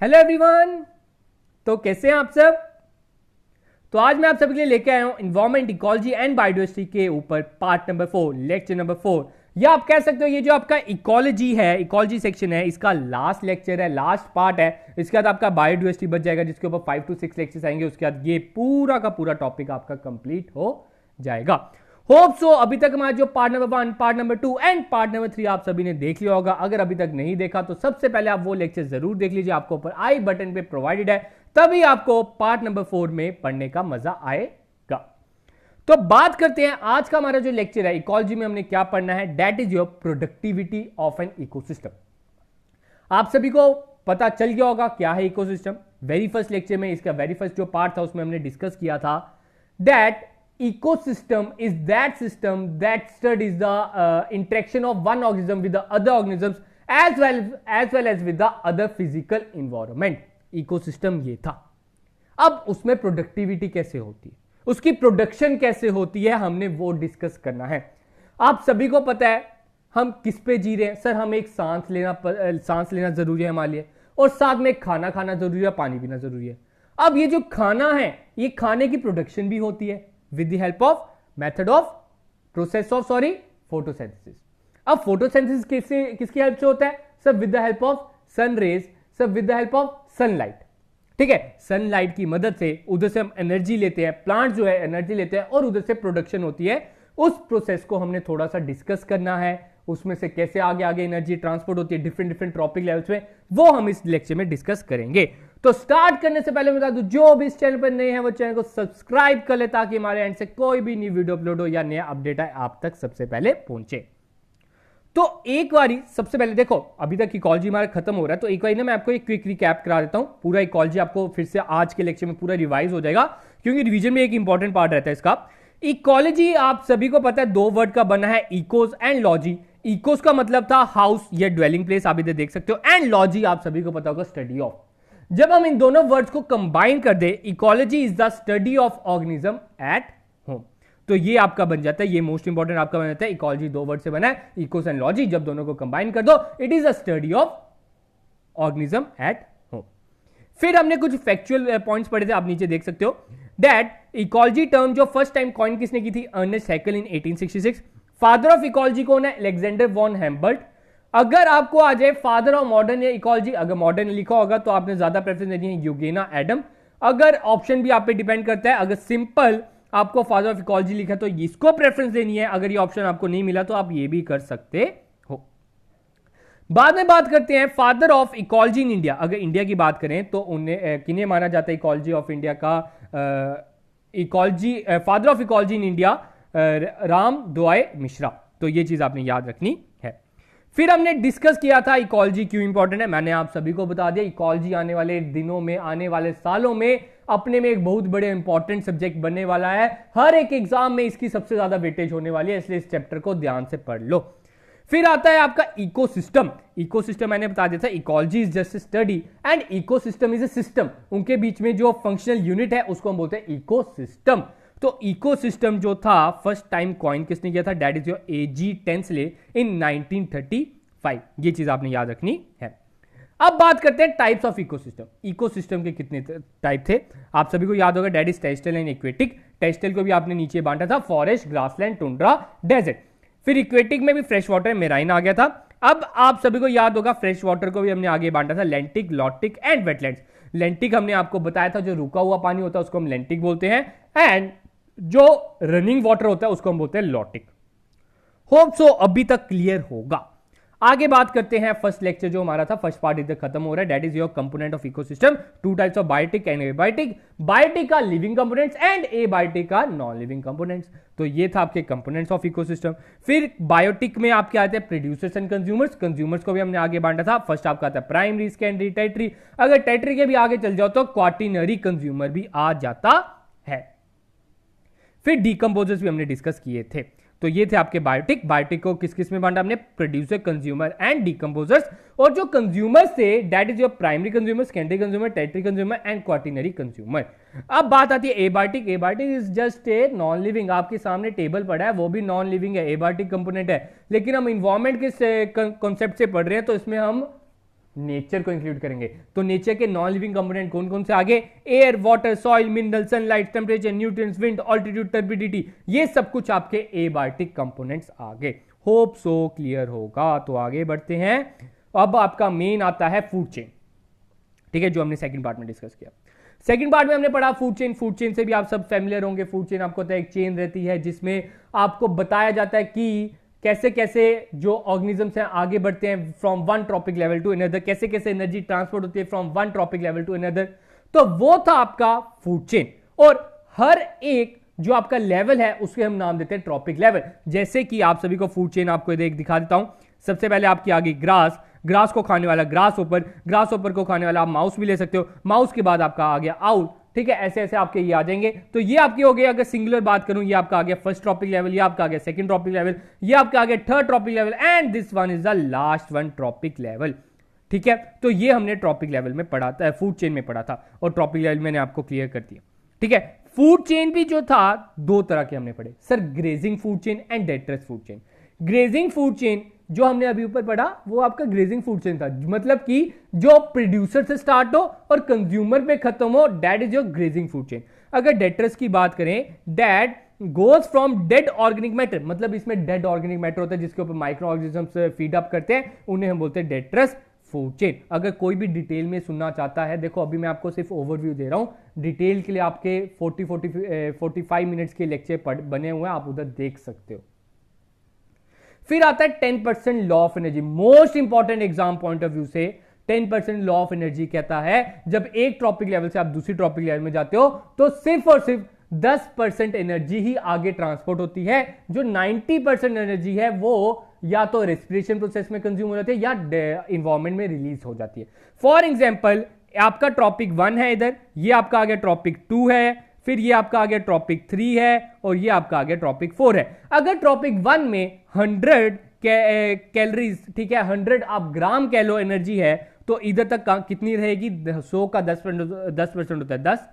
Hello everyone. तो कैसे हैं आप सब? तो आज मैं आप सभी के लिए लेके आया हूं इन्वायरमेंट, इकोलॉजी एंड बायोडाइवर्सिटी के ऊपर पार्ट नंबर 4, लेक्चर नंबर 4, या आप कह सकते हो ये जो आपका इकोलॉजी है, इकोलॉजी सेक्शन है, इसका लास्ट लेक्चर है, लास्ट पार्ट है। इसके बाद आपका बायोडाइवर्सिटी बच जाएगा जिसके ऊपर 5 to 6 लेक्चर्स आएंगे। उसके बाद ये पूरा का पूरा टॉपिक आपका कंप्लीट हो जाएगा। होप सो अभी तक हमारा जो part number 1, part number 2 and part number 3 आप सभी ने देख लिया होगा। अगर अभी तक नहीं देखा तो सबसे पहले आप वो लेक्चर जरूर देख लीजिए, आपको ऊपर आई बटन पे प्रोवाइडेड है, तभी आपको पार्ट नंबर 4 में पढ़ने का मजा आएगा। तो बात करते हैं आज का हमारा जो लेक्चर है इकोलॉजी में हमने क्या पढ़ना है, that is your productivity of an ecosystem. आप सभी को पता चल गया होगा क्या है इकोसिस्टम। वेरी फर्स्ट लेक्चर में इसका वेरी फर्स्ट जो पार्ट था उसमें हमने डिस्कस किया था that ecosystem is that system that studies the interaction of one organism with the other organisms as well as with the other physical environment। ecosystem ये था। अब उसमें प्रोडक्टिविटी कैसे होती है, उसकी प्रोडक्शन कैसे होती है, हमने वो डिस्कस करना है। आप सभी को पता है हम किस पे जी रहे हैं। सर हमें एक सांस लेना जरूरी है हमारे लिए, और साथ में खाना खाना जरूरी है, पानी पीना जरूरी है। अब ये जो खाना है, ये खाने की प्रोडक्शन भी होती है with the help of method of process of photosynthesis। अब फोटोसिंथेसिस किसकी हेल्प से होता है? सब with the help of sun rays, सब with the help of sunlight. ठीक है, सनलाइट की मदद से उधर से हम एनर्जी लेते हैं, प्लांट जो है एनर्जी लेते हैं और उधर से प्रोडक्शन होती है। उस प्रोसेस को हमने थोड़ा सा डिस्कस करना है, उसमें से कैसे आगे आगे एनर्जी ट्रांसपोर्ट होती है डिफरेंट ट्रॉपिक लेवल्स में, वो हम इस लेक्चर में डिस्कस करेंगे। तो स्टार्ट करने से पहले बता दूं, जो भी इस चैनल पर नए हैं वो चैनल को सब्सक्राइब कर ले ताकि हमारे एंड से कोई भी न्यू वीडियो अपलोड हो या नया अपडेट है आप तक सबसे पहले पहुंचे। तो एक बारी सबसे पहले देखो, अभी तक इकोलॉजी हमारा खत्म हो रहा है, तो एक बार ना मैं आपको एक क्विक रिकैप करा देता हूं। पूरा इकोलॉजी आपको फिर से आज के लेक्चर में पूरा रिवाइज हो जाएगा, क्योंकि रिवीजन में एक इंपॉर्टेंट पार्ट रहता है इसका। इकोलॉजी आप सभी को पता है दो वर्ड का बना है, इकोस एंड लॉजी। इकोस का मतलब था हाउस या ड्वेलिंग प्लेस, आप इधर देख सकते हो, एंड लॉजी आप सभी को पता होगा स्टडी ऑफ। जब हम इन दोनों वर्ड्स को कंबाइन कर दे, ecology is the study of organism at home, तो ये आपका बन जाता है, ये मोस्ट इंपॉर्टेंट आपका बन जाता है। इकोलॉजी दो वर्ड से बना है, इकोस एंड लॉजी, जब दोनों को कंबाइन कर दो it is a study of organism at home. फिर हमने कुछ फैक्चुअल पॉइंट्स पढ़े थे, आप नीचे देख सकते हो। दैट इकोलॉजी टर्म जो फर्स्ट टाइम कॉइन किसने की थी? Ernst Haeckel in 1866। Father of ecology कौन है? Alexander von Humboldt. अगर आपको आ जाए फादर ऑफ मॉडर्न इकोलॉजी, अगर मॉडर्न लिखा होगा तो आपने ज्यादा प्रेफरेंस देनी है यूगेना एडम। अगर ऑप्शन भी आप पे डिपेंड करता है, अगर सिंपल आपको फादर ऑफ इकोलॉजी लिखा तो इसको प्रेफरेंस देनी है, अगर ये ऑप्शन आपको नहीं मिला तो आप ये भी कर सकते हो। बाद में बात करते हैं father of ecology in India. अगर इंडिया की बात करें तो उन्हें किन्हें माना जाता है इकोलॉजी ऑफ इंडिया का father of ecology in India? Ram द्वाय मिश्रा। तो ये चीज आपने याद रखनी है। फिर हमने डिस्कस किया था इकोलॉजी क्यों इंपॉर्टेंट है। मैंने आप सभी को बता दिया इकोलॉजी आने वाले दिनों में, आने वाले सालों में अपने में एक बहुत बड़े इंपॉर्टेंट सब्जेक्ट बनने वाला है। हर एक एग्जाम में इसकी सबसे ज्यादा वेटेज होने वाली है, इसलिए इस चैप्टर को ध्यान से पढ़ लो। फिर आता है आपका इकोसिस्टम। इकोसिस्टम मैंने बता दिया था, ecology is just study and ecosystem is a system. उनके बीच में जो फंक्शनल यूनिट है उसको हम बोलते हैं इकोसिस्टम। तो इकोसिस्टम जो था फर्स्ट टाइम कॉइन किसने किया था? That is your A G Tansley in 1935। ये चीज आपने याद रखनी है। अब बात करते हैं टाइप्स ऑफ इकोसिस्टम। इकोसिस्टम के कितने टाइप थे आप सभी को याद होगा, that is terrestrial and aquatic. Terrestrial को भी आपने नीचे बांटा था, फॉरेस्ट, ग्रासलैंड, टुंड्रा, डेजर्ट। फिर इक्वेटिक में भी फ्रेश वाटर, मेराइन आ गया था। अब आप सभी को याद होगा फ्रेश वाटर को भी हमने आगे बांटा था, lentic, lotic and wetlands. Lentic हमने आपको बताया था जो रुका हुआ पानी होता है उसको हम लैंटिक बोलते हैं, एंड जो रनिंग वाटर होता है उसको हम बोलते हैं लॉटिक। होप सो अभी तक क्लियर होगा। आगे बात करते हैं, फर्स्ट लेक्चर जो हमारा था, फर्स्ट पार्ट इधर खत्म हो रहा है, that is your component of ecosystem. Two types of biotic and abiotic. Biotic का लिविंग कंपोनेंट्स एंड एबायोटिक का नॉन लिविंग कंपोनेंट्स। तो ये था आपके कंपोनेंट्स ऑफ इकोसिस्टम। फिर बायोटिक में आपके आते हैं प्रोड्यूसर्स एंड कंज्यूमर्स। कंज्यूमर्स को भी हमने आगे बांटा था। फर्स्ट आपका आता है प्राइमरी, सेकेंडरी, टेरिटरी। अगर टेरिटरी के भी आगे चल जाओ तो क्वार्टिनरी कंज्यूमर भी आ जाता है। फिर डीकंपोजर्स भी हमने डिस्कस किए थे। तो ये थे आपके बायोटिक। बायोटिक को किस किस में बांटा हमने? Producer, consumer and decomposers. और जो कंज्यूमर थे that is your primary consumer, secondary consumer, territory consumer and quaternary consumer. अब बात आती है abiotic. Abiotic is just a non living, आपके सामने टेबल पड़ा है वो भी नॉन लिविंग है, एबायोटिक कंपोनेंट है। लेकिन हम इन्वायरमेंट के कॉन्सेप्ट से पढ़ रहे हैं तो इसमें हम नेचर को इंक्लूड करेंगे। तो नेचर के नॉन लिविंग कंपोनेंट कौन कौन से आगे? Air, water, soil, mineral, sunlight, temperature, nutrients, wind, altitude, turbidity, ये सब कुछ आपके एबायोटिक कंपोनेंट्स आगे। होप सो क्लियर होगा। तो आगे बढ़ते हैं। अब आपका मेन आता है फूड चेन, ठीक है, जो हमने सेकंड पार्ट में डिस्कस किया। सेकंड पार्ट में हमने पढ़ा फूड चेन। फूड चेन से भी आप सब फैमिलियर होंगे। फूड चेन आपको पता है एक चेन रहती है जिसमें आपको बताया जाता है कि कैसे कैसे जो ऑर्गेनिजम्स हैं आगे बढ़ते हैं from one trophic level to another, कैसे कैसे एनर्जी ट्रांसपोर्ट होती है from one trophic level to another. तो वो था आपका फूड चेन, और हर एक जो आपका लेवल है उसके हम नाम देते हैं ट्रॉपिक लेवल। जैसे कि आप सभी को फूड चेन आपको दिखा देता हूं। सबसे पहले आपकी आ गई ग्रास, ग्रास को खाने वाला ग्रास ऊपर, ग्रास ऊपर को खाने वाला आप माउस भी ले सकते हो, माउस के बाद आपका आ गया आउल, ठीक है, ऐसे ऐसे आपके ये आ जाएंगे। तो ये आपके हो गए, अगर सिंगुलर बात करूं, ये आपका आ गया फर्स्ट ट्रॉपिक लेवल, ये आपका आ गया सेकंड ट्रॉपिक लेवल, ये आपका आ गया third trophic level, and this one is the last one trophic level, ठीक है। तो ये हमने ट्रॉपिक लेवल में पढ़ा था, फूड चेन में पढ़ा था, और ट्रॉपिक लेवल मैंने आपको क्लियर कर दिया, ठीक है। फूड चेन भी जो था दो तरह के हमने पढ़े sir, grazing food chain and detritus food chain. Grazing food chain जो हमने अभी ऊपर पढ़ा वो आपका ग्रेजिंग फूड चेन था, मतलब कि जो प्रोड्यूसर से स्टार्ट हो और कंज्यूमर पे खत्म हो, that is your grazing food chain. अगर डेट्रस की बात करें, that goes from dead organic matter, मतलब इसमें डेड ऑर्गेनिक मैटर होता है जिसके ऊपर माइक्रो ऑर्गेनिजम्स फीड अप करते हैं, उन्हें हम बोलते हैं डेट्रस फूड चेन। अगर कोई भी डिटेल में सुनना चाहता है, देखो अभी मैं आपको सिर्फ ओवरव्यू दे रहा हूं, डिटेल के लिए आपके 45 मिनट्स के लेक्चर बने हुए हैं, आप उधर देख सकते हो। फिर आता है 10% law of energy, most important exam point of view से 10% लॉ ऑफ एनर्जी कहता है जब एक ट्रॉपिक लेवल से आप दूसरी ट्रॉपिक लेवल में जाते हो तो सिर्फ और सिर्फ 10% एनर्जी ही आगे ट्रांसपोर्ट होती है, जो 90% एनर्जी है वो या तो रेस्पिरेशन प्रोसेस में कंज्यूम हो जाती है या इन्वायरमेंट में रिलीज हो जाती है। फॉर एग्जाम्पल आपका ट्रॉपिक 1 है इधर, ये आपका आ गया ट्रॉपिक 2 है, फिर ये आपका आ गया ट्रॉपिक 3 है, और ये आपका आ गया ट्रॉपिक 4 है। अगर ट्रॉपिक 1 में 100 कैलोरीज, ठीक है, 100 आप ग्राम कह लो एनर्जी है, तो इधर तक कितनी रहेगी? 100 का 10% होता है 10,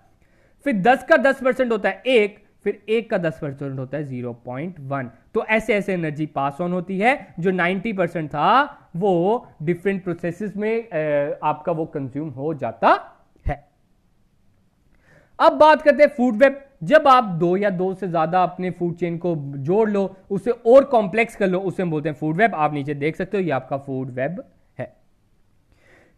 फिर 10 का 10% होता है 1, फिर 1 का 10% होता है 0.1। तो ऐसे ऐसे एनर्जी पास ऑन होती है, जो 90% था वो डिफरेंट प्रोसेसेस में आपका वो कंज्यूम हो जाता है। अब बात करते हैं फूड वेब। जब आप दो या दो से ज्यादा अपने फूड चेन को जोड़ लो, उसे और कॉम्प्लेक्स कर लो, उसे हम बोलते हैं फूड वेब। आप नीचे देख सकते हो ये आपका फूड वेब है।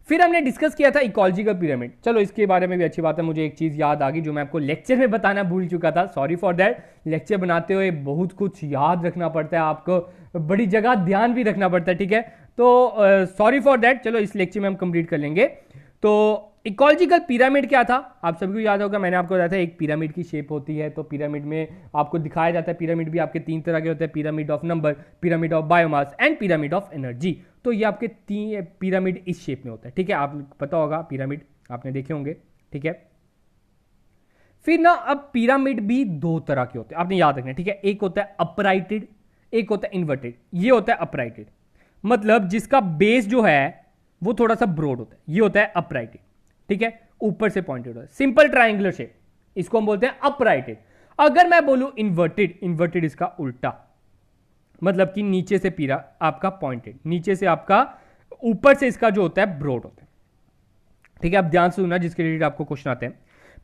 फिर हमने डिस्कस किया था इकोलॉजिकल पिरामिड। चलो इसके बारे में भी अच्छी बात है, मुझे एक चीज याद आ गई जो मैं आपको लेक्चर में बताना भूल चुका था, सॉरी फॉर दैट। लेक्चर बनाते हुए बहुत कुछ याद रखना पड़ता है, आपको बड़ी जगह ध्यान भी रखना पड़ता है, ठीक है, तो सॉरी फॉर दैट। चलो इस लेक्चर में हम कंप्लीट कर लेंगे। तो इकोलॉजिकल पिरामिड क्या था, आप सभी को याद होगा, मैंने आपको बताया था एक पिरामिड की शेप होती है, तो पिरामिड में आपको दिखाया जाता है, पिरामिड भी आपके 3 तरह के होते हैं, pyramid of number, pyramid of biomass and pyramid of energy. तो ये आपके 3 पिरामिड इस शेप में होता है, ठीक है, आप पता होगा पिरामिड आपने देखे होंगे, ठीक है। फिर ना अब पिरामिड भी 2 तरह के होते हैं, आपने याद रखना, ठीक है। एक होता है अपराइटेड, एक होता है इन्वर्टेड। ये होता है अपराइटेड, मतलब जिसका बेस जो है वो थोड़ा सा ब्रॉड होता है, ये होता है अपराइटेड, ठीक है, ऊपर से पॉइंटेड होता है, सिंपल ट्रायंगुलर शेप, इसको हम बोलते हैं अपराइटेड। अगर मैं बोलूं इन्वर्टेड, इन्वर्टेड इसका उल्टा, मतलब कि नीचे से पीरा आपका पॉइंटेड, नीचे से आपका, ऊपर से इसका जो होता है ब्रॉड होता है, ठीक है। आप ध्यान से सुनना, जिसके रिलेटेड आपको क्वेश्चन आते हैं।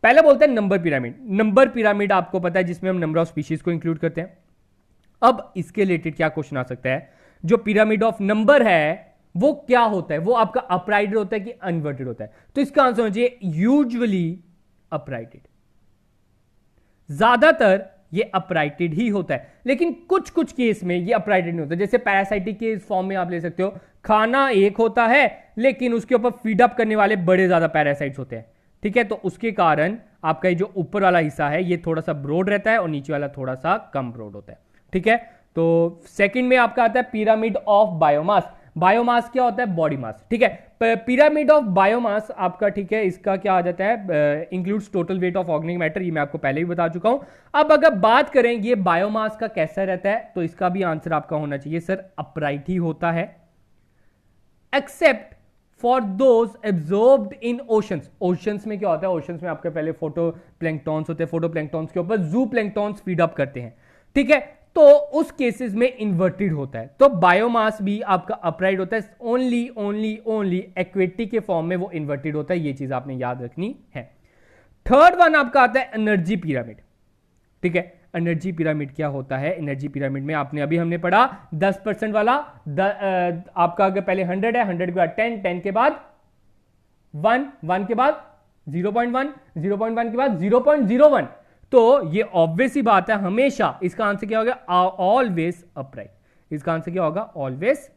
पहले बोलते हैं नंबर पिरामिड। नंबर पिरामिड आपको पता है जिसमें हम नंबर ऑफ स्पीशीज को इंक्लूड करते हैं। अब इसके रिलेटेड क्या क्वेश्चन आ सकता है, जो पिरामिड ऑफ नंबर है वो क्या होता है, वो आपका अपराइटेड होता है कि इन्वर्टेड होता है? तो इसका आंसर होना चाहिए यूजुअली अपराइटेड। ज्यादातर ये अपराइटेड ही होता है, लेकिन कुछ कुछ केस में ये अपराइटेड नहीं होता। जैसे पैरासाइटिक के फॉर्म में आप ले सकते हो, खाना एक होता है लेकिन उसके ऊपर फीड अप करने वाले बड़े ज्यादा पैरासाइट्स होते हैं, ठीक है। तो उसके कारण आपका जो ऊपर वाला हिस्सा है ये थोड़ा सा ब्रॉड रहता है और नीचे वाला थोड़ा सा कम ब्रॉड होता है, ठीक है। तो सेकंड में आपका आता है पिरामिड ऑफ बायोमास। बायोमास क्या होता है? बॉडी मास, ठीक है। पिरामिड ऑफ बायोमास आपका, ठीक है, इसका क्या आ जाता है, includes total weight of organic matter. ये मैं आपको पहले ही बता चुका हूं। अब अगर बात करें ये बायोमास का कैसा रहता है, तो इसका भी आंसर आपका होना चाहिए सर अपराइट ही होता है, except for those absorbed in oceans. Oceans में क्या होता है, ओशंस में आपके पहले फोटो प्लैंक्टॉन्स होते हैं, फोटो प्लैंक्टॉन्स के ऊपर जू प्लैंक्टॉन्स फीड अप करते हैं, ठीक है। तो उस केसेस में इन्वर्टेड होता है। तो बायोमास भी आपका अपराइट होता है, ओनली ओनली ओनली इक्विटी के फॉर्म में वो इन्वर्टेड होता है। ये चीज आपने याद रखनी है। थर्ड वन आपका आता है एनर्जी पिरामिड। ठीक है, एनर्जी पिरामिड क्या होता है? एनर्जी पिरामिड में आपने अभी हमने पढ़ा 10% वाला, आपका अगर पहले 100 है, 100 के बाद 10, 10 के बाद 1, 1 के बाद 0.1, 0.1 के बाद 0.01। तो ये ऑब्वियस ही बात है, हमेशा इसका आंसर क्या होगा? Always upright. इसका आंसर क्या होगा? Always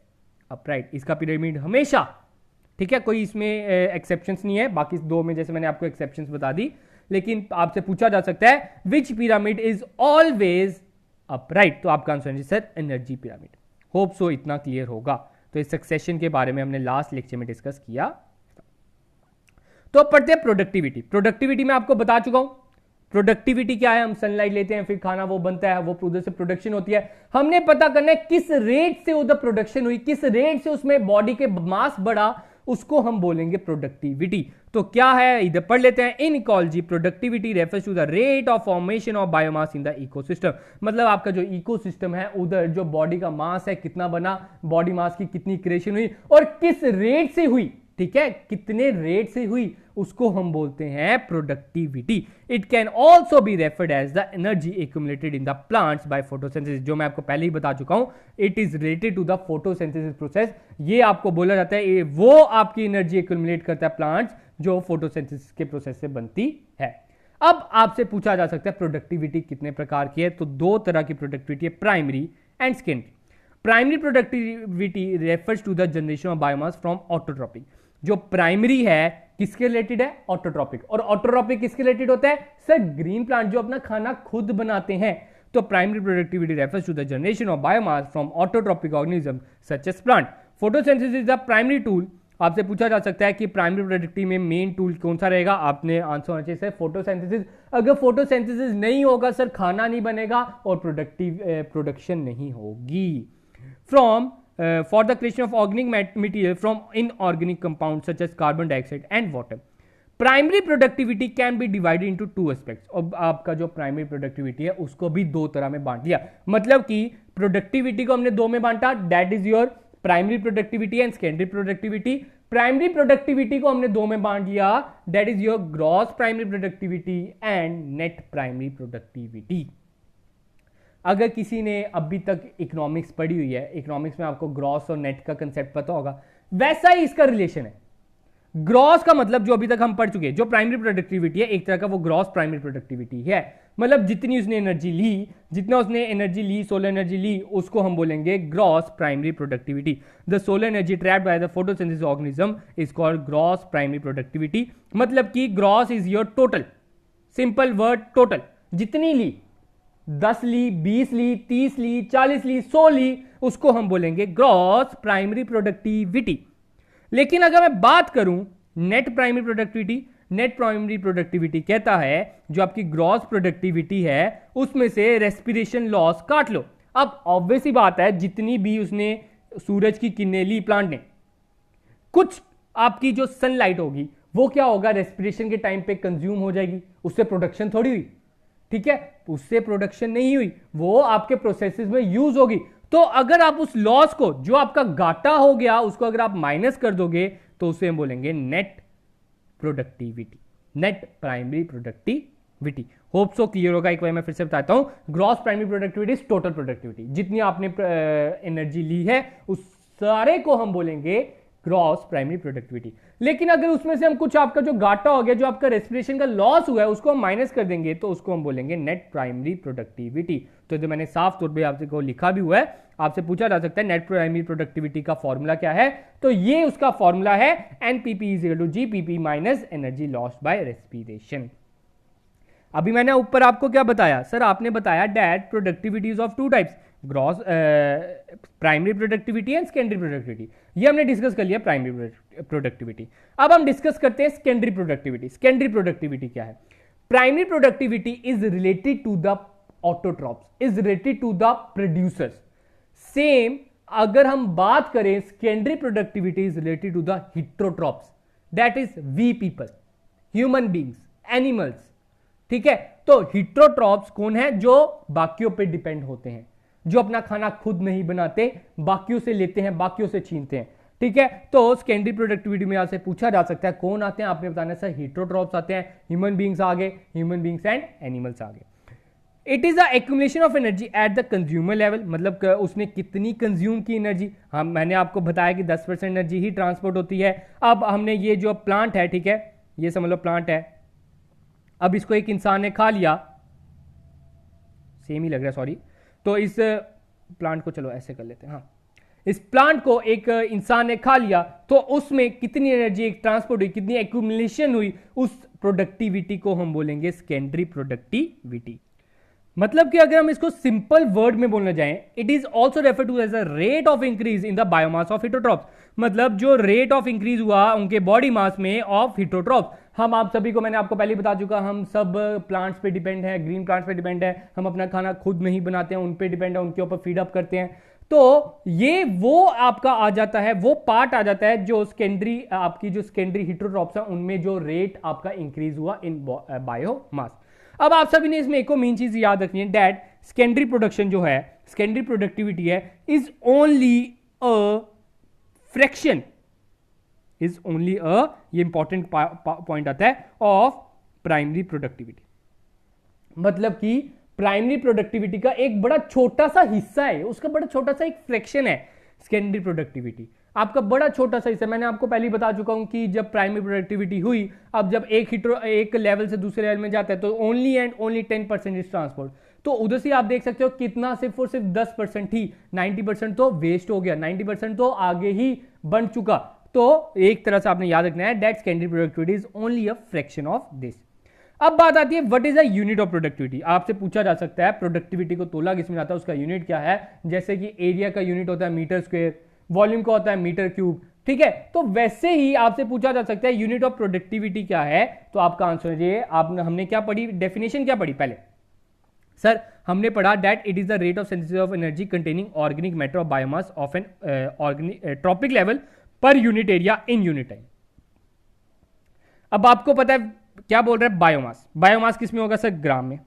upright. इसका पिरामिड हमेशा, ठीक है, कोई इसमें एक्सेप्शंस नहीं है। बाकी दो में जैसे मैंने आपको एक्सेप्शंस बता दी, लेकिन आपसे पूछा जा सकता है विच पिरामिड इज ऑलवेज अपराइट, तो आपका आंसर है sir energy pyramid. Hope so इतना क्लियर होगा। तो इस सक्सेशन के बारे में हमने लास्ट लेक्चर में डिस्कस किया। तो पढ़ते हैं प्रोडक्टिविटी। प्रोडक्टिविटी में आपको बता चुका हूं प्रोडक्टिविटी क्या है। हम सनलाइट लेते हैं, फिर खाना वो बनता है, वो उधर से प्रोडक्शन होती है। हमने पता करना है किस रेट से उधर प्रोडक्शन हुई, किस रेट से उसमें बॉडी के मास बढ़ा, उसको हम बोलेंगे प्रोडक्टिविटी। तो क्या है, इधर पढ़ लेते हैं। In ecology productivity refers to the rate of formation of biomass in the ecosystem. मतलब आपका जो इकोसिस्टम है, उधर जो बॉडी का मास है कितना बना, बॉडी मास की कितनी क्रिएशन हुई और किस रेट से हुई, ठीक है, कितने रेट से हुई, उसको हम बोलते हैं productivity. It can also be referred as the energy accumulated in the plants by photosynthesis, जो मैं आपको पहले ही बता चुका हूं। It is related to the photosynthesis process. ये आपको बोला जाता है वो आपकी एनर्जी एक्यूमुलेट करता है प्लांट्स जो फोटोसिंथेसिस के प्रोसेस से बनती है। अब आपसे पूछा जा सकता है प्रोडक्टिविटी कितने प्रकार की है? तो दो तरह की प्रोडक्टिविटी है, primary and secondary. Primary productivity refers to the generation of biomass from autotrophic. जो प्राइमरी है किसके रिलेटेड है? ऑटोट्रॉपिक। और ऑटोट्रॉपिक किसके रिलेटेड होता है? सर ग्रीन प्लांट जो अपना खाना खुद बनाते हैं। तो primary productivity refers to the generation of biomass from autotrophic organism such as plant. Photosynthesis is the primary tool. आपसे पूछा जा सकता है कि प्राइमरी प्रोडक्टिविटी में मेन टूल कौन सा रहेगा? आपने आंसर होना चाहिए सर फोटोसिंथेसिस। अगर फोटोसिंथेसिस नहीं होगा सर खाना नहीं बनेगा और प्रोडक्शन नहीं होगी। From for the creation of organic material from inorganic compounds such as carbon dioxide and water. Primary productivity can be divided into two aspects. अब आपका जो प्राइमरी प्रोडक्टिविटी है उसको भी दो तरह में बांट लिया। मतलब कि प्रोडक्टिविटी को हमने दो में बांटा, that is your primary productivity and secondary productivity. Primary productivity को हमने दो में बांट लिया, that is your gross primary productivity and net primary productivity. अगर किसी ने अभी तक इकोनॉमिक्स पढ़ी हुई है, इकोनॉमिक्स में आपको ग्रॉस और नेट का कंसेप्ट पता होगा, वैसा ही इसका रिलेशन है। ग्रॉस का मतलब जो अभी तक हम पढ़ चुके हैं, जो प्राइमरी प्रोडक्टिविटी है एक तरह का वो ग्रॉस प्राइमरी प्रोडक्टिविटी है। मतलब जितनी उसने एनर्जी ली, जितना उसने एनर्जी ली, सोलर एनर्जी ली, उसको हम बोलेंगे gross primary productivity. The solar energy trapped by the photosynthesis organism is called gross primary productivity. मतलब कि gross is your total, simple word total, जितनी ली, 10 ली, 20 ली, 30 ली, 40 ली, 100 ली, उसको हम बोलेंगे ग्रॉस प्राइमरी प्रोडक्टिविटी। लेकिन अगर मैं बात करूं net primary productivity, net primary productivity कहता है जो आपकी ग्रॉस प्रोडक्टिविटी है उसमें से रेस्पिरेशन लॉस काट लो। अब ऑब्वियस ही बात है जितनी भी उसने सूरज की किरणें ली प्लांट ने, कुछ आपकी जो सनलाइट होगी वो क्या होगा, रेस्पिरेशन के टाइम पे कंज्यूम हो जाएगी, उससे प्रोडक्शन थोड़ी हुई, ठीक है, उससे प्रोडक्शन नहीं हुई, वो आपके प्रोसेसेस में यूज होगी। तो अगर आप उस लॉस को, जो आपका घाटा हो गया, उसको अगर आप माइनस कर दोगे तो उसे हम बोलेंगे net productivity, net primary productivity. Hope so clear होगा। एक बार मैं फिर से बताता हूं, gross primary productivity is total productivity, जितनी आपने एनर्जी ली है उस सारे को हम बोलेंगे ग्रॉस प्राइमरी प्रोडक्टिविटी। लेकिन अगर उसमें से हम कुछ आपका जो घाटा हो गया, जो आपका रेस्पिरेशन का लॉस हुआ है, उसको हम माइनस कर देंगे तो उसको हम बोलेंगे नेट प्राइमरी प्रोडक्टिविटी। तो जो मैंने साफ तौर पे आपसे को लिखा भी हुआ है, आपसे पूछा जा सकता है नेट प्राइमरी प्रोडक्टिविटी का फॉर्मूला क्या है, तो ये उसका फॉर्मूला है NPP is equal to GPP minus energy lost by respiration. अभी मैंने ऊपर आपको क्या बताया सर, आपने बताया that productivity is of two types, gross primary productivity and secondary productivity. ये हमने डिस्कस कर लिया प्राइमरी प्रोडक्टिविटी। अब हम डिस्कस करते हैं सेकेंडरी प्रोडक्टिविटी। सेकेंडरी प्रोडक्टिविटी क्या है? Primary productivity is related to the autotrophs, is related to the producers. Same अगर हम बात करें, secondary productivity is related to the heterotrophs, that is we people, human beings, animals, ठीक है। तो हिट्रोट्रॉप्स कौन है? जो बाकियों पे डिपेंड होते हैं, जो अपना खाना खुद नहीं बनाते, बाकियों से लेते हैं, बाकियों से छीनते हैं। ठीक है, तो सेकेंडरी प्रोडक्टिविटी में आपसे पूछा जा सकता है कौन आते हैं, आपने बताना सर हेटेरोट्रॉप्स आते हैं, ह्यूमन बींग्स आ गए, ह्यूमन बींग्स एंड एनिमल्स आ गए। It is the accumulation of energy at the consumer level, मतलब उसने कितनी कंज्यूम की एनर्जी। हम मैंने आपको बताया कि 10% एनर्जी ही ट्रांसपोर्ट होती है। अब हमने ये जो प्लांट है, ठीक है, ये समझ लो प्लांट है, अब इसको एक इंसान ने खा लिया, सेम ही लग रहा है सॉरी, तो इस प्लांट को चलो ऐसे कर लेते हैं, हाँ, इस प्लांट को एक इंसान ने खा लिया तो उसमें कितनी एनर्जी ट्रांसपोर्ट हुई, कितनी एक्यूमुलेशन हुई, उस प्रोडक्टिविटी को हम बोलेंगे सेकेंडरी प्रोडक्टिविटी। मतलब कि अगर हम इसको सिंपल वर्ड में बोलना जाएं, it is also refer to as a rate of increase in the biomass of heterotrophs, मतलब जो रेट ऑफ इंक्रीज हुआ उनके बॉडी मास में ऑफ हिटोट्रॉप्स। हम आप सभी को मैंने आपको पहले बता चुका, हम सब प्लांट्स पे डिपेंड है, ग्रीन प्लांट्स पे डिपेंड है, हम अपना खाना खुद नहीं बनाते हैं, उन पे डिपेंड है, उनके ऊपर फीड अप करते हैं। तो ये वो आपका आ जाता है, वो पार्ट आ जाता है जो सेकेंडरी, आपकी जो सेकेंडरी हिटोट्रॉप्स है उनमें जो रेट आपका इंक्रीज हुआ इन बायोमास। अब आप सभी ने इसमें एक और मेन चीज याद रखनी है, दैट सेकेंडरी प्रोडक्शन जो है, सेकेंडरी प्रोडक्टिविटी है, is only a fraction, is only अ, ये इंपॉर्टेंट पॉइंट आता है, ऑफ प्राइमरी प्रोडक्टिविटी। मतलब कि प्राइमरी प्रोडक्टिविटी का एक बड़ा छोटा सा हिस्सा है, उसका बड़ा छोटा सा एक फ्रैक्शन है सेकेंडरी प्रोडक्टिविटी, आपका बड़ा छोटा सा हिस्सा। मैंने आपको पहले ही बता चुका हूं कि जब प्राइमरी प्रोडक्टिविटी हुई, अब जब एक लेवल से दूसरे लेवल में जाता है तो only and only 10% is transport. तो उधर से आप देख सकते हो कितना, सिर्फ और सिर्फ 10% ही, 90% तो वेस्ट हो गया, 90% तो आगे ही बन चुका। तो एक तरह से आपने याद रखना है that secondary productivity is only a fraction of this. अब बात आती है what is a unit of productivity. आपसे पूछा जा सकता है प्रोडक्टिविटी को तोला किसमें जाता है, उसका यूनिट क्या है। जैसे कि एरिया का यूनिट होता है मीटर स्क्वायर, वॉल्यूम का होता है मीटर क्यूब, ठीक है। तो वैसे ही आपसे पूछा जा सकता है यूनिट ऑफ प्रोडक्टिविटी क्या है, तो आपका आंसर है, हमने क्या पढ़ी, डेफिनेशन क्या पढ़ी पहले सर, हमने पढ़ा that it is the rate of synthesis of energy containing organic matter of biomass of an trophic level per unit area in unit time. अब आपको पता है क्या बोल रहा है, बायोमास। बायोमास किस में होगा सर, ग्राम में,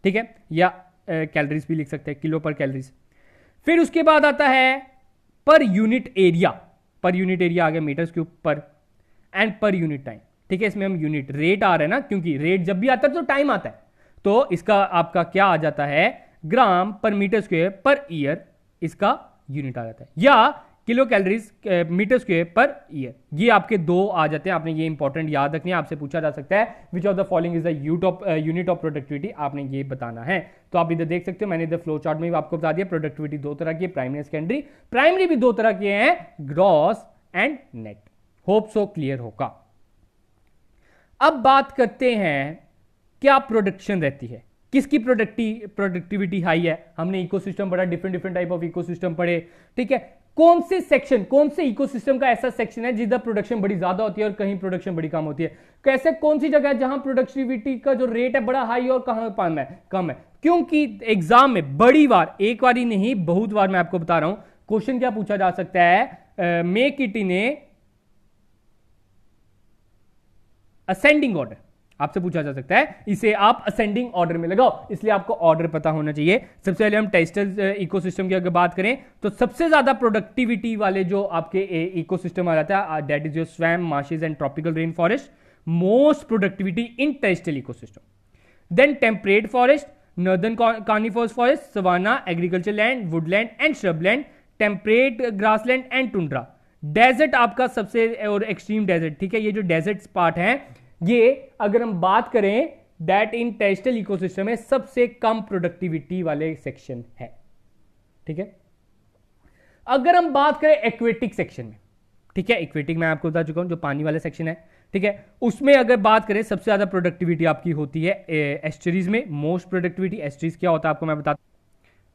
ठीक है, या कैलोरीज भी लिख सकते हैं, किलो पर कैलोरीज। फिर उसके बाद आता है per unit area, per unit area आ गया metres cube per, and per unit time, ठीक है। इसमें हम यूनिट रेट आ रहा है ना, क्योंकि रेट जब भी आता है तो टाइम आता है, तो इसका आपका क्या आ जाता है, gram per metre square per year, इसका यूनिट आ जाता है, या kilo calories metre square per year. ये आपके दो आ जाते हैं, आपने ये इंपॉर्टेंट याद रखनी है। आपसे पूछा जा सकता है which of the following is the unit of productivity, आपने ये बताना है। तो आप इधर देख सकते हो, मैंने इधर फ्लो चार्ट में भी आपको बता दिया प्रोडक्टिविटी दो तरह की है, प्राइमरी सेकेंडरी। प्राइमरी भी दो तरह के हैं, gross and net. Hope so clear होगा। अब बात करते हैं क्या प्रोडक्शन रहती है, किसकी प्रोडक्टिविटी हाई है। हमने इकोसिस्टम पढ़ा, डिफरेंट टाइप ऑफ इकोसिस्टम पढ़े, ठीक है। कौन से सेक्शन, कौन से इकोसिस्टम का ऐसा सेक्शन है जिधर प्रोडक्शन बड़ी ज्यादा होती है और कहीं प्रोडक्शन बड़ी कम होती है। कैसे, कौन सी जगह है जहां प्रोडक्टिविटी का जो रेट है बड़ा हाई और कहां कम है। क्योंकि एग्जाम में बड़ी बार, एक बार ही नहीं बहुत बार, मैं आपको बता रहा हूं, क्वेश्चन क्या पूछा जा सकता है, make it in a ascending order, आपसे पूछा जा सकता है, इसे आप असेंडिंग ऑर्डर में लगाओ, इसलिए आपको ऑर्डर पता होना चाहिए। सबसे पहले हम टेक्सटाइल इकोसिस्टम की अगर बात करें तो सबसे ज्यादा प्रोडक्टिविटी वाले जो आपके इकोसिस्टम आ जाता है, that is your swamp, marshes and tropical rain forest, most productivity in textile ecosystem. Then temperate forest, northern coniferous forest, savanna, agriculture land, woodland and shrubland, temperate grassland and tundra. Desert आपका सबसे, और extreme desert, ठीक है। ये जो desert part है, ये अगर हम बात करें दैट इन टेक्सटाइल इकोसिस्टम में सबसे कम प्रोडक्टिविटी वाले सेक्शन है, ठीक है। अगर हम बात करें एक्वेटिक सेक्शन में, ठीक है, एक्वेटिक मैं आपको बता चुका हूं जो पानी वाले सेक्शन है, ठीक है, उसमें अगर बात करें सबसे ज्यादा प्रोडक्टिविटी आपकी होती है एस्चुरीज में। मोस्ट प्रोडक्टिविटी एस्चुरीज क्या होता है आपको मैं बताता हूं।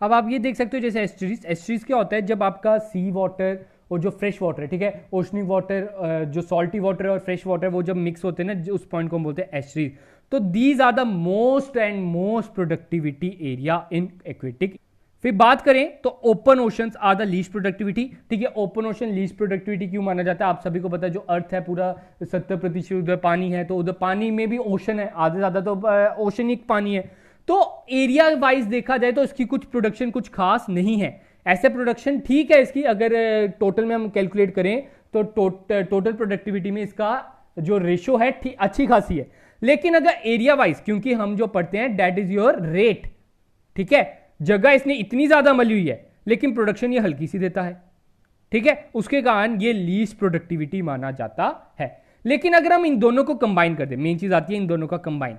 अब आप ये देख सकते हो जैसे एस्चुरीज क्या होता है, जब आपका सी वाटर और जो फ्रेश वाटर है, ठीक है, ओशनिक वाटर, जो सॉल्टी वाटर और फ्रेश वाटर वो जब मिक्स होते हैं ना, उस पॉइंट को हम बोलते हैं एस्चुरीज। तो these are the most productivity area in aquatic. फिर बात करें तो open oceans are the least productivity, ठीक है। ओपन ओशन लीस्ट प्रोडक्टिविटी क्यों माना जाता है, आप सभी को पता है, जो अर्थ है पूरा 70% उधर पानी है, तो उधर पानी में भी ओशन है, आधे ज्यादा तो ओशनिक पानी है। तो एरिया वाइज देखा जाए तो इसकी कुछ प्रोडक्शन कुछ खास नहीं है। ऐसे प्रोडक्शन ठीक है इसकी, अगर टोटल में हम कैलकुलेट करें तो टोटल प्रोडक्टिविटी में इसका जो रेशो है अच्छी खासी है। लेकिन अगर एरिया वाइज, क्योंकि हम जो पढ़ते हैं दैट इज योर रेट, ठीक है, जगह इसने इतनी ज्यादा मली हुई है लेकिन प्रोडक्शन ये हल्की सी देता है, ठीक है, उसके कारण ये लीस्ट प्रोडक्टिविटी माना जाता है। लेकिन अगर हम इन दोनों को कंबाइन कर दें, मेन चीज आती है इन दोनों का कंबाइन,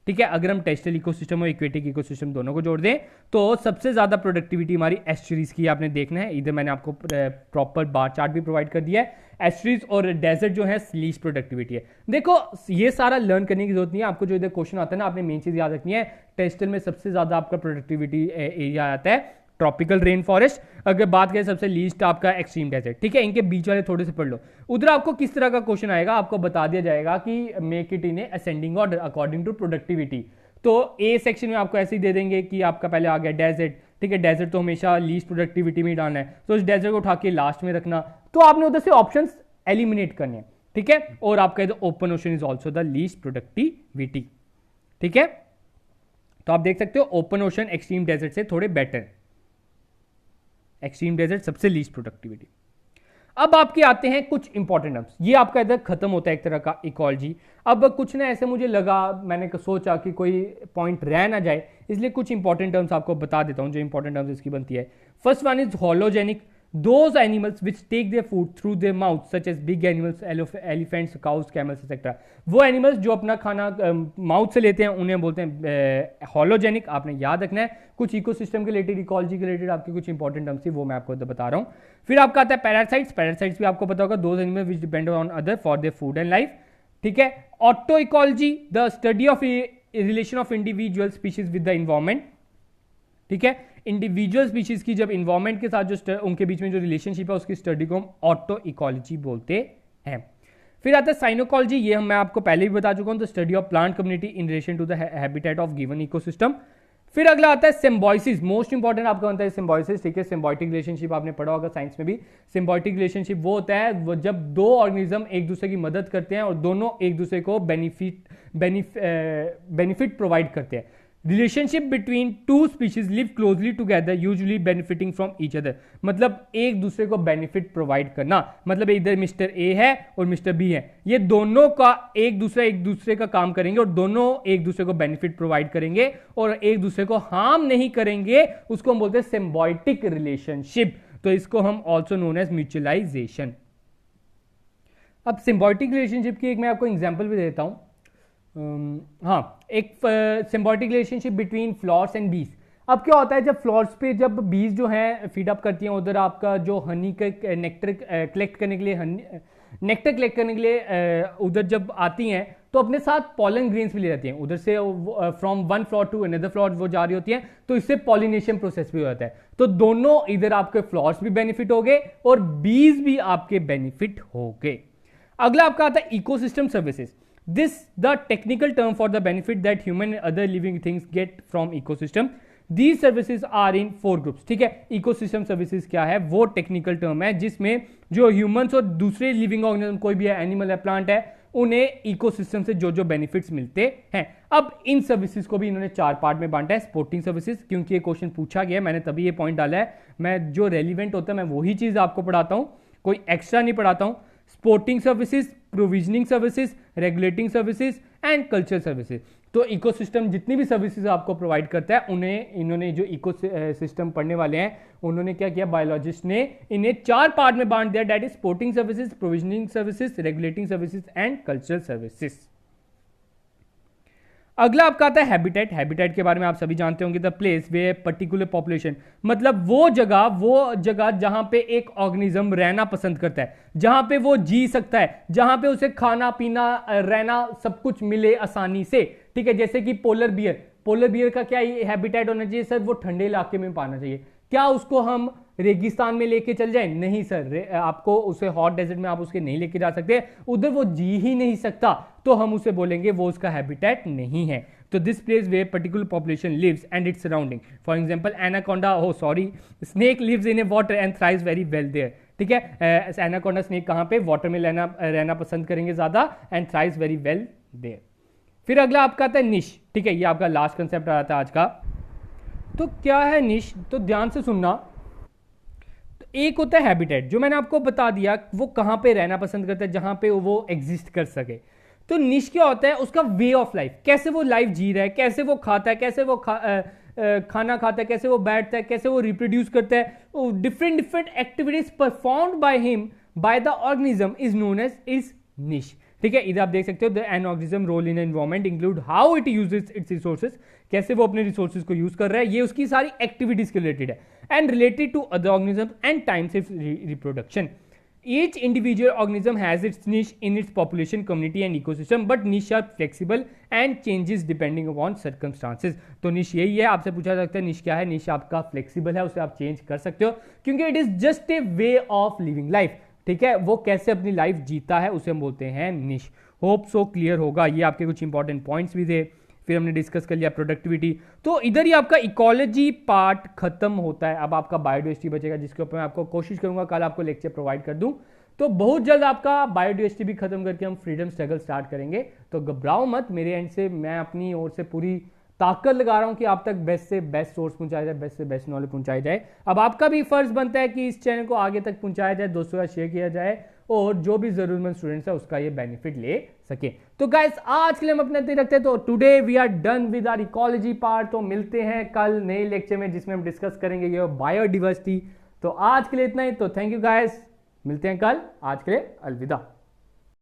ठीक है, अगर हम टेक्सटाइल इकोसिस्टम और एक्वेटिक इकोसिस्टम दोनों को जोड़ दें तो सबसे ज्यादा प्रोडक्टिविटी हमारी एस्चुरीज की आपने देखना है। इधर मैंने आपको प्रॉपर बार चार्ट भी प्रोवाइड कर दिया है। एस्चुरीज और डेजर्ट जो है लीस्ट प्रोडक्टिविटी है। देखो ये सारा लर्न करने की जरूरत नहीं है आपको, जो इधर क्वेश्चन आता है ना, आपने मेन चीज याद रखनी है, टेक्सटाइल में सबसे ज्यादा आपका प्रोडक्टिविटी एरिया आता है ट्रॉपिकल रेन फॉरेस्ट, अगर बात करें सबसे लीस्ट आपका एक्सट्रीम डेजर्ट, ठीक है, इनके बीच वाले थोड़े से पढ़ लो। उधर आपको किस तरह का क्वेश्चन आएगा, आपको बता दिया जाएगा कि make it in a ascending order according to productivity. तो ए सेक्शन में आपको ऐसे ही दे देंगे कि आपका पहले आ गया डेजर्ट, ठीक है, डेजर्ट तो हमेशा लीस्ट प्रोडक्टिविटी में डालना है, तो इस डेजर्ट को उठा के लास्ट में रखना, तो आपने उधर से ऑप्शन एलिमिनेट करने हैं, ठीक है। और आपका इधर open ocean is also the least productivity, ठीक है। तो आप देख सकते हो ओपन ओशन एक्सट्रीम डेजर्ट से थोड़े बेटर, एक्सट्रीम डेजर्ट सबसे लीस्ट प्रोडक्टिविटी। अब आपके आते हैं कुछ इंपॉर्टेंट टर्म्स, ये आपका इधर खत्म होता है एक तरह का इकोलॉजी। अब कुछ ना ऐसे मुझे लगा, मैंने सोचा कि कोई पॉइंट रह ना जाए, इसलिए कुछ इंपॉर्टेंट टर्म्स आपको बता देता हूं जो इंपॉर्टेंट टर्म्स इसकी बनती है। First one is holozoic, those animals which take their food through their mouth such as big animals, elephants, cows, camels etc. वो एनिमल्स जो अपना खाना माउथ से लेते हैं उन्हें बोलते हैं होलोजेनिक। आपने याद रखना है, कुछ इकोसिस्टम के रिलेटेड, इकोलॉजी के रिलेटेड आपके कुछ इंपॉर्टेंट टर्म्स थी, वो मैं आपको बता रहा हूँ। फिर आपका आता है पैरासाइट्स, पैरासाइट्स भी आपको पता होगा, those animals which depend on other for their food and life, ठीक है। Auto ecology, the study of relation of individual species with the environment, ठीक है, इंडिविजुअल स्पीशीज की जब इन्वायरमेंट के साथ जो उनके बीच में जो रिलेशनशिप है उसकी स्टडी को हम ऑटो इकोलॉजी बोलते हैं। फिर आता है साइनोकोलॉजी, ये मैं आपको पहले भी बता चुका हूं, the study of plant community in relation to the habitat of given ecosystem. फिर अगला आता है सिम्बायोसिस, मोस्ट इंपॉर्टेंट आपका बनता है सिम्बायोसिस, ठीक है। सिम्बायोटिक रिलेशनशिप आपने पढ़ा होगा साइंस में भी। सिम्बायोटिक रिलेशनशिप वो होता है वो जब दो ऑर्गेनिज्म एक दूसरे की मदद करते हैं और दोनों एक दूसरे को बेनिफिट प्रोवाइड करते हैं। Relationship between two species live closely together usually benefiting from each other, मतलब एक दूसरे को बेनिफिट प्रोवाइड करना, मतलब इधर मिस्टर ए है और मिस्टर बी है, ये दोनों का एक दूसरे का काम करेंगे और दोनों एक दूसरे को बेनिफिट प्रोवाइड करेंगे और एक दूसरे को हार्म नहीं करेंगे, उसको हम बोलते हैं सिम्बायोटिक रिलेशनशिप। तो इसको हम ऑल्सो नोन एज म्यूचुअलाइजेशन। अब सिम्बायोटिक रिलेशनशिप की एक मैं आपको एग्जाम्पल भी देता हूं। हाँ, एक symbiotic relationship between flowers and बीज। अब क्या होता है, जब फ्लावर्स पे जब बीज जो है फीड अप करती हैं, उधर आपका जो हनी का नेक्टर कलेक्ट करने के लिए उधर जब आती हैं तो अपने साथ पॉलन ग्रेन्स भी ले जाती हैं, उधर से from one flower to another flower वो जा रही होती हैं, तो इससे पॉलिनेशन प्रोसेस भी हो जाता है। तो दोनों इधर आपके फ्लावर्स भी बेनिफिट हो गए और बीज भी आपके बेनिफिट हो गए। अगला आपका आता है ecosystem services. This the technical term for the benefit that human and other living things get from ecosystem. These services are in 4 groups, ठीक है। इकोसिस्टम सर्विसेज क्या है, वो टेक्निकल टर्म है जिसमें जो ह्यूमंस और दूसरे लिविंग ऑर्गेनिज्म, कोई भी है, एनिमल है, प्लांट है, उन्हें इकोसिस्टम से जो जो बेनिफिट्स मिलते हैं। अब इन सर्विसेज को भी इन्होंने 4 पार्ट में बांटा है। स्पोर्टिंग सर्विसेज, क्योंकि ये क्वेश्चन पूछा गया, मैंने तभी ये पॉइंट डाला है, मैं जो रेलिवेंट होता है मैं वही चीज आपको पढ़ाता हूं, कोई एक्स्ट्रा नहीं पढ़ाता हूं। Sporting services, provisioning services, regulating services and culture services. तो इकोसिस्टम जितनी भी सर्विसेज आपको प्रोवाइड करता है उन्हें इन्होंने जो इकोसिस्टम पढ़ने वाले हैं उन्होंने क्या किया, बायोलॉजिस्ट ने इन्हें 4 पार्ट में बांट दिया, that is sporting services, provisioning services, regulating services and cultural services. अगला आपका आता है हैबिटेट। हैबिटेट के बारे में आप सभी जानते होंगे, the place where particular population, मतलब वो जगह जहां पे एक ऑर्गेनिज्म रहना पसंद करता है, जहां पे वो जी सकता है, जहां पे उसे खाना पीना रहना सब कुछ मिले आसानी से, ठीक है। जैसे कि पोलर बियर का क्या हैबिटेट होना चाहिए सर, वो ठंडे इलाके में पाना चाहिए। क्या उसको हम रेगिस्तान में लेके चल जाए? नहीं सर, आपको उसे हॉट डेजर्ट में आप उसके नहीं लेके जा सकते, उधर वो जी ही नहीं सकता, तो हम उसे बोलेंगे वो उसका हैबिटेट नहीं है। तो this place where particular population lives and its surrounding, for example anaconda, snake lives in a water and thrives very well there, ठीक है। एनाकोंडा स्नेक कहां पे, वाटर में रहना पसंद करेंगे ज्यादा, and thrives very well there. फिर अगला आपका आता है निश, ठीक है, ये आपका लास्ट कंसेप्ट आ जाता है आज का। तो क्या है निश, तो ध्यान से सुनना। तो एक होता है हैबिटेट, जो मैंने आपको बता दिया वो कहां पे रहना पसंद करता है, जहां पे वो एग्जिस्ट कर सके। तो निश क्या होता है, उसका वे ऑफ लाइफ, कैसे वो लाइफ जी रहा है, कैसे वो खाता है, कैसे वो खाना खाता है, कैसे वो बैठता है, कैसे वो रिप्रोड्यूस करता है। Different different activities performed by him by the organism is known as is niche, ठीक है। इधर आप देख सकते हो the an organism role in environment include how it uses its resources, कैसे वो अपने रिसोर्सेज को यूज कर रहा है, ये उसकी सारी एक्टिविटीज के रिलेटेड है। And related to other organism and times of reproduction. Each individual organism has its niche in its population, community and ecosystem, but niche are flexible and changes depending upon circumstances. तो niche यही है, आपसे पूछा सकता है niche क्या है। niche आपका flexible है, उसे आप change कर सकते हो, क्योंकि it is just a way of living life, ठीक है। वो कैसे अपनी लाइफ जीता है उसे हम बोलते हैं niche। होप सो क्लियर होगा। ये आपके कुछ इंपॉर्टेंट पॉइंट्स भी थे। फिर हमने डिस्कस कर लिया प्रोडक्टिविटी। तो इधर ही आपका इकोलॉजी पार्ट खत्म होता है। अब आपका बायोडाइवर्सिटी बचेगा, जिसके ऊपर मैं आपको कोशिश करूंगा कल आपको लेक्चर प्रोवाइड कर दूं। तो बहुत जल्द आपका बायोडाइवर्सिटी भी खत्म करके हम फ्रीडम स्ट्रगल स्टार्ट करेंगे। तो घबराओ मत, मेरे एंड से मैं अपनी ओर से पूरी ताकत लगा रहा हूं कि आप तक बेस्ट से बेस्ट सोर्स पहुंचाया जाए, बेस्ट से बेस्ट नॉलेज पहुंचाई जाए। अब आपका भी फर्ज बनता है कि इस चैनल को आगे तक पहुंचाया जाए, दोस्तों का शेयर किया जाए, और जो भी जरूरतमंद स्टूडेंट्स है उसका ये बेनिफिट ले सके। तो गाइस आज के लिए हम अपने इतना रखते हैं। तो today we are done with our ecology part. तो मिलते हैं कल नए लेक्चर में, जिसमें हम डिस्कस करेंगे ये बायोडाइवर्सिटी। तो आज के लिए इतना ही। तो थैंक यू गाइस, मिलते हैं कल। आज के लिए अलविदा।